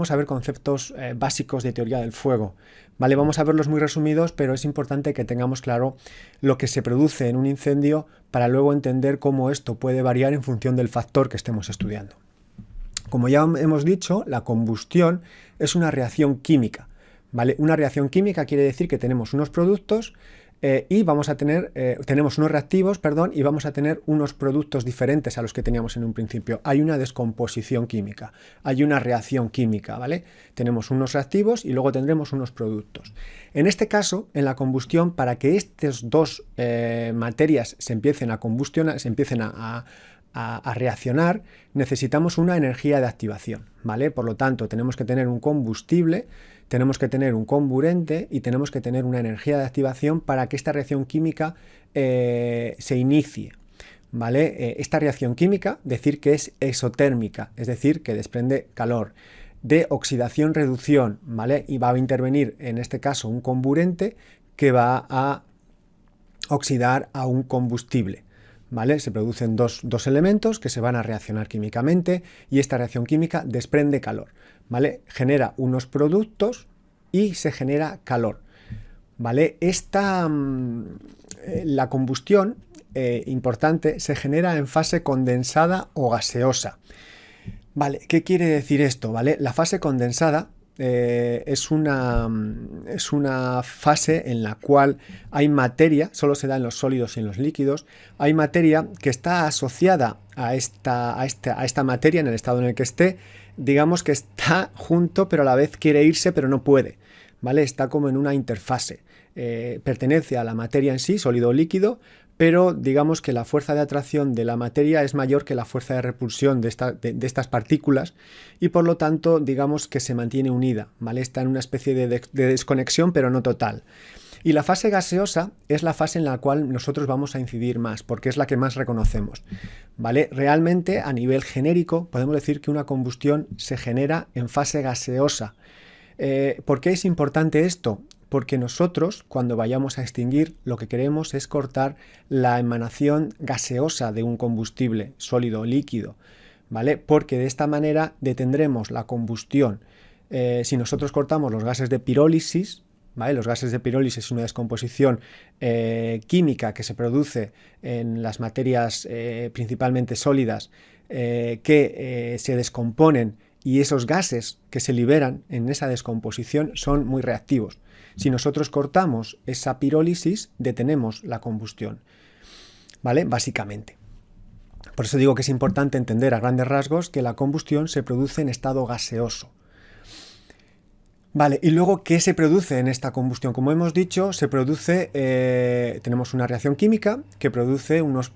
Vamos a ver conceptos básicos de teoría del fuego, ¿vale? Vamos a verlos muy resumidos, pero es importante que tengamos claro lo que se produce en un incendio para luego entender cómo esto puede variar en función del factor que estemos estudiando. Como ya hemos dicho, la combustión es una reacción química, ¿vale? Una reacción química quiere decir que tenemos unos productos y vamos a tener, tenemos unos reactivos, perdón, y vamos a tener unos productos diferentes a los que teníamos en un principio. Hay una descomposición química, hay una reacción química, ¿vale? Tenemos unos reactivos y luego tendremos unos productos. En este caso, en la combustión, para que estas dos materias se empiecen a combustionar, se empiecen a reaccionar, necesitamos una energía de activación, ¿vale? Por lo tanto, tenemos que tener un combustible, tenemos que tener un comburente y tenemos que tener una energía de activación para que esta reacción química se inicie, ¿vale? Esta reacción química, decir que es exotérmica, es decir, que desprende calor, de oxidación-reducción, ¿vale? Y va a intervenir, en este caso, un comburente que va a oxidar a un combustible, ¿vale? Se producen dos elementos que se van a reaccionar químicamente y esta reacción química desprende calor, ¿vale? Genera unos productos y se genera calor, ¿vale? La combustión, importante, se genera en fase condensada o gaseosa, ¿vale? ¿Qué quiere decir esto? ¿Vale? La fase condensada es una fase en la cual hay materia, solo se da en los sólidos y en los líquidos, hay materia que está asociada a esta materia en el estado en el que esté, digamos que está junto pero a la vez quiere irse pero no puede, ¿vale? Está como en una interfase, pertenece a la materia en sí, sólido o líquido, pero digamos que la fuerza de atracción de la materia es mayor que la fuerza de repulsión de estas partículas y por lo tanto digamos que se mantiene unida, ¿vale? Está en una especie de desconexión pero no total. Y la fase gaseosa es la fase en la cual nosotros vamos a incidir más, porque es la que más reconocemos, ¿vale? Realmente, a nivel genérico, podemos decir que una combustión se genera en fase gaseosa. ¿Por qué es importante esto? Porque nosotros, cuando vayamos a extinguir, lo que queremos es cortar la emanación gaseosa de un combustible, sólido o líquido, ¿vale? Porque de esta manera detendremos la combustión. Si nosotros cortamos los gases de pirólisis, ¿vale? Los gases de pirólisis es una descomposición química que se produce en las materias principalmente sólidas que se descomponen y esos gases que se liberan en esa descomposición son muy reactivos. Si nosotros cortamos esa pirólisis, detenemos la combustión, ¿vale? Básicamente. Por eso digo que es importante entender a grandes rasgos que la combustión se produce en estado gaseoso. Vale, y luego, ¿qué se produce en esta combustión? Como hemos dicho, se produce, tenemos una reacción química que produce unos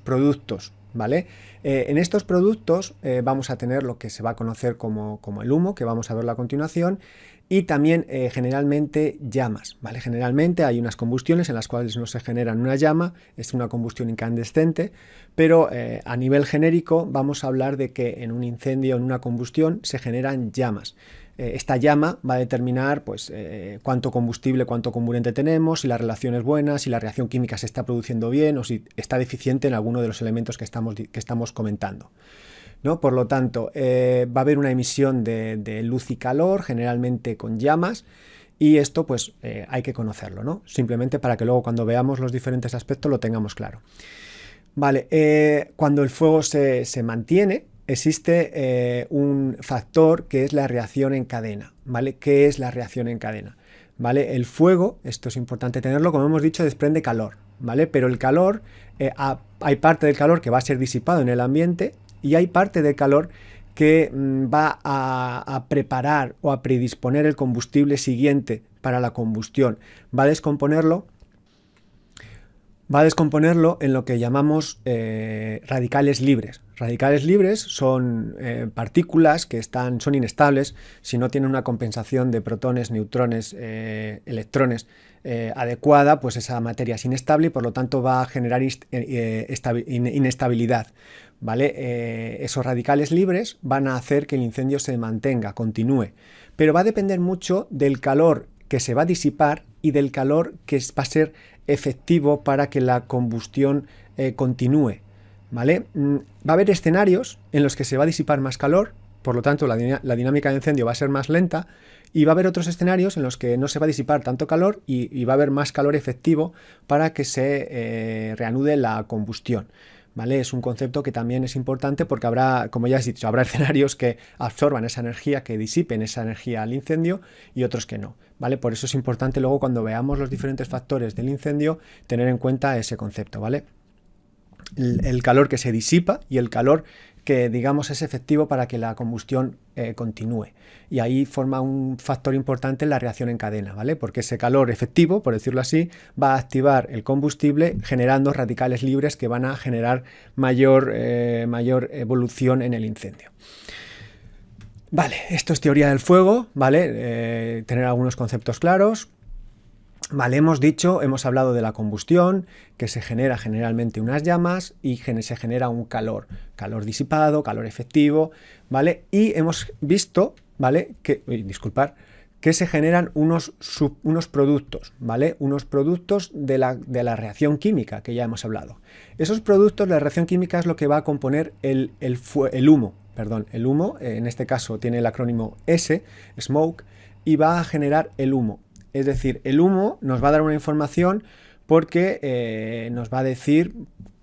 productos, ¿vale? En estos productos vamos a tener lo que se va a conocer como el humo, que vamos a verlo a continuación, y también generalmente llamas, ¿vale? Generalmente hay unas combustiones en las cuales no se genera una llama, es una combustión incandescente, pero a nivel genérico vamos a hablar de que en un incendio, en una combustión, se generan llamas. Esta llama va a determinar pues, cuánto combustible, cuánto comburente tenemos, si la relación es buena, si la reacción química se está produciendo bien o si está deficiente en alguno de los elementos que estamos comentando, ¿no? Por lo tanto, va a haber una emisión de luz y calor, generalmente con llamas, y esto pues hay que conocerlo, ¿no? Simplemente para que luego cuando veamos los diferentes aspectos lo tengamos claro. Vale, cuando el fuego se mantiene, existe un factor que es la reacción en cadena, ¿vale? ¿Qué es la reacción en cadena? ¿Vale? El fuego, esto es importante tenerlo, como hemos dicho, desprende calor, ¿vale? Pero el calor, hay parte del calor que va a ser disipado en el ambiente y hay parte del calor que va a preparar o a predisponer el combustible siguiente para la combustión. Va a descomponerlo en lo que llamamos radicales libres. Radicales libres son partículas que son inestables si no tienen una compensación de protones, neutrones, electrones adecuada, pues esa materia es inestable y por lo tanto va a generar inestabilidad, ¿vale? Esos radicales libres van a hacer que el incendio se mantenga, continúe, pero va a depender mucho del calor que se va a disipar y del calor que va a ser efectivo para que la combustión continúe, ¿vale? Va a haber escenarios en los que se va a disipar más calor por lo tanto la dinámica de incendio va a ser más lenta y va a haber otros escenarios en los que no se va a disipar tanto calor y va a haber más calor efectivo para que se reanude la combustión. ¿Vale? Es un concepto que también es importante porque habrá, como ya has dicho, habrá escenarios que absorban esa energía, que disipen esa energía al incendio y otros que no, ¿vale? Por eso es importante luego cuando veamos los diferentes factores del incendio tener en cuenta ese concepto, ¿vale? El calor que se disipa y el calor que digamos es efectivo para que la combustión continúe. Y ahí forma un factor importante en la reacción en cadena, ¿vale? Porque ese calor efectivo, por decirlo así, va a activar el combustible generando radicales libres que van a generar mayor evolución en el incendio. Vale, esto es teoría del fuego, ¿vale? Tener algunos conceptos claros. Vale, hemos hablado de la combustión, que se genera generalmente unas llamas y se genera un calor disipado, calor efectivo, ¿vale? Y hemos visto, ¿vale? Que se generan unos productos, ¿vale? Unos productos de la reacción química que ya hemos hablado. Esos productos de la reacción química es lo que va a componer el humo, el humo, en este caso tiene el acrónimo S, smoke, y va a generar el humo. Es decir, el humo nos va a dar una información porque nos va a decir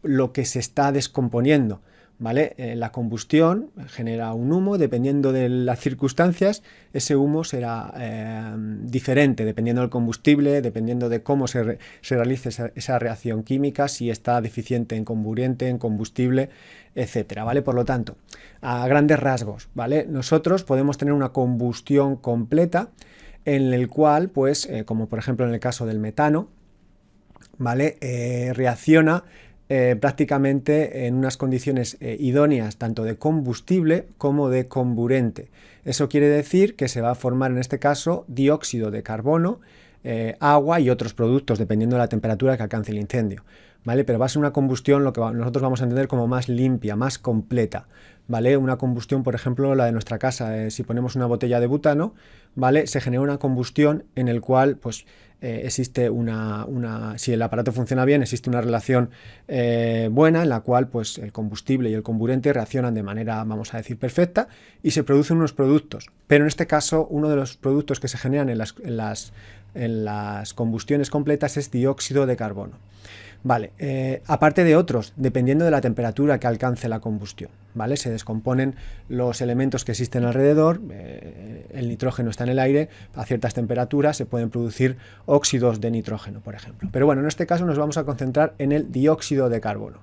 lo que se está descomponiendo, ¿vale? La combustión genera un humo, dependiendo de las circunstancias, ese humo será diferente, dependiendo del combustible, dependiendo de cómo se realice esa reacción química, si está deficiente en comburente, en combustible, etcétera, ¿vale? Por lo tanto, a grandes rasgos, ¿vale? Nosotros podemos tener una combustión completa, en el cual, pues, como por ejemplo en el caso del metano, ¿vale? Reacciona prácticamente en unas condiciones idóneas tanto de combustible como de comburente. Eso quiere decir que se va a formar en este caso dióxido de carbono, agua y otros productos dependiendo de la temperatura que alcance el incendio, ¿vale? Pero va a ser una combustión lo que nosotros vamos a entender como más limpia, más completa, ¿vale? Una combustión, por ejemplo, la de nuestra casa, si ponemos una botella de butano, ¿vale? Se genera una combustión en el cual, pues, existe si el aparato funciona bien, existe una relación buena en la cual, pues, el combustible y el comburente reaccionan de manera, vamos a decir, perfecta y se producen unos productos. Pero en este caso, uno de los productos que se generan en las combustiones completas es dióxido de carbono. Vale, aparte de otros, dependiendo de la temperatura que alcance la combustión, ¿vale? Se descomponen los elementos que existen alrededor, el nitrógeno está en el aire, a ciertas temperaturas se pueden producir óxidos de nitrógeno, por ejemplo. Pero bueno, en este caso nos vamos a concentrar en el dióxido de carbono.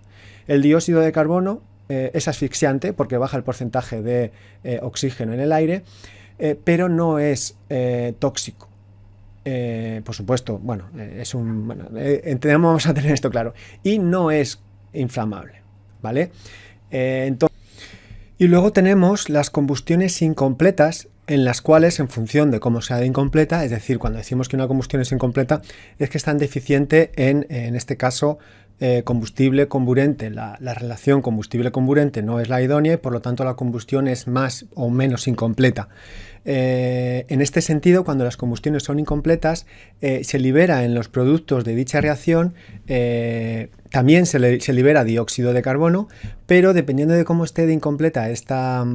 El dióxido de carbono es asfixiante porque baja el porcentaje de oxígeno en el aire, pero no es tóxico. Por supuesto, vamos a tener esto claro, y no es inflamable, ¿vale? Y luego tenemos las combustiones incompletas, en las cuales, en función de cómo sea de incompleta, es decir, cuando decimos que una combustión es incompleta, es que es tan deficiente en este caso, combustible-comburente. La relación combustible-comburente no es la idónea y por lo tanto la combustión es más o menos incompleta. En este sentido, cuando las combustiones son incompletas, se libera en los productos de dicha reacción, también se libera dióxido de carbono, pero dependiendo de cómo esté de incompleta esta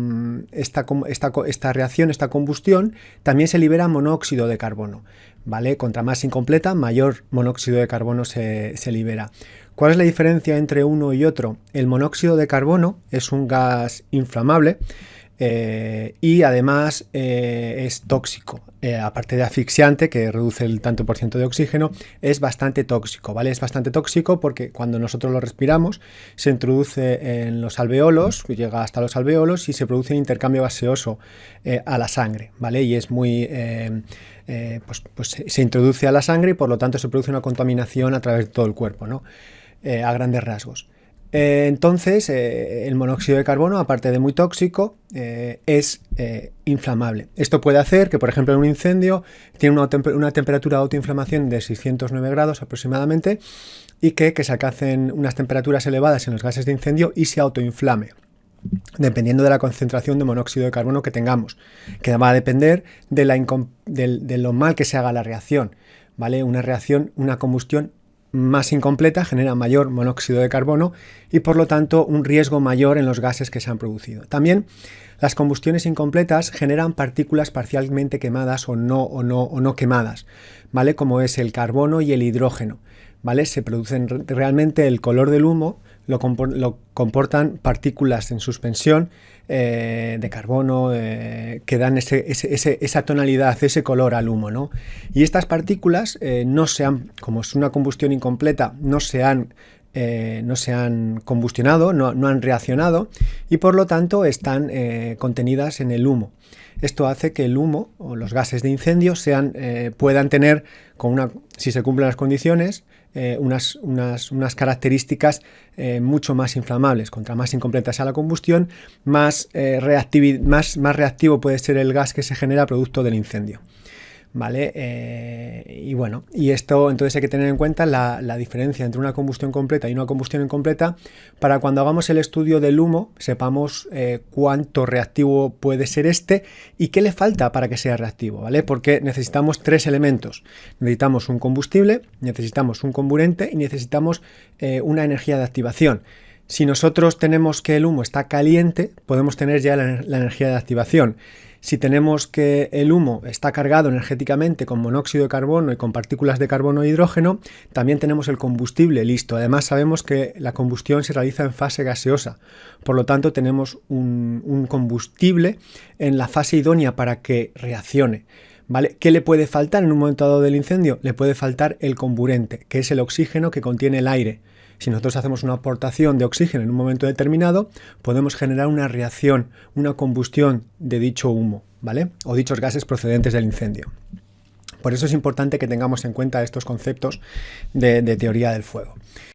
reacción, esta combustión, también se libera monóxido de carbono, ¿vale? Contra más incompleta, mayor monóxido de carbono se libera. ¿Cuál es la diferencia entre uno y otro? El monóxido de carbono es un gas inflamable y además es tóxico. Aparte de asfixiante, que reduce el tanto por ciento de oxígeno, es bastante tóxico, ¿vale? Es bastante tóxico porque cuando nosotros lo respiramos se introduce en los alveolos, llega hasta los alveolos y se produce un intercambio gaseoso a la sangre, ¿vale? Y es muy... pues se introduce a la sangre y por lo tanto se produce una contaminación a través de todo el cuerpo, ¿no? A grandes rasgos. Entonces, el monóxido de carbono, aparte de muy tóxico, es inflamable. Esto puede hacer que, por ejemplo, en un incendio tiene una temperatura de autoinflamación de 609 grados aproximadamente y que se alcancen unas temperaturas elevadas en los gases de incendio y se autoinflame, dependiendo de la concentración de monóxido de carbono que tengamos, que va a depender de lo mal que se haga la reacción, ¿vale? Una combustión más incompleta genera mayor monóxido de carbono y por lo tanto un riesgo mayor en los gases que se han producido. También las combustiones incompletas generan partículas parcialmente quemadas o no quemadas, ¿vale? Como es el carbono y el hidrógeno, ¿vale? Se producen realmente el color del humo, lo comportan partículas en suspensión de carbono que dan esa tonalidad, ese color al humo, ¿no? Y estas partículas como es una combustión incompleta, no se han combustionado, no han reaccionado y por lo tanto están contenidas en el humo. Esto hace que el humo o los gases de incendio puedan tener, si se cumplen las condiciones, unas características mucho más inflamables. Contra más incompleta sea la combustión, más reactivo puede ser el gas que se genera producto del incendio. ¿Vale? Y bueno, y esto entonces hay que tener en cuenta la diferencia entre una combustión completa y una combustión incompleta para cuando hagamos el estudio del humo sepamos cuánto reactivo puede ser y qué le falta para que sea reactivo, ¿vale? Porque necesitamos tres elementos. Necesitamos un combustible, necesitamos un comburente y necesitamos una energía de activación. Si nosotros tenemos que el humo está caliente, podemos tener ya la energía de activación. Si tenemos que el humo está cargado energéticamente con monóxido de carbono y con partículas de carbono e hidrógeno, también tenemos el combustible listo. Además sabemos que la combustión se realiza en fase gaseosa, por lo tanto tenemos un combustible en la fase idónea para que reaccione. ¿Vale? ¿Qué le puede faltar en un momento dado del incendio? Le puede faltar el comburente, que es el oxígeno que contiene el aire. Si nosotros hacemos una aportación de oxígeno en un momento determinado, podemos generar una reacción, una combustión de dicho humo, ¿vale? O dichos gases procedentes del incendio. Por eso es importante que tengamos en cuenta estos conceptos de teoría del fuego.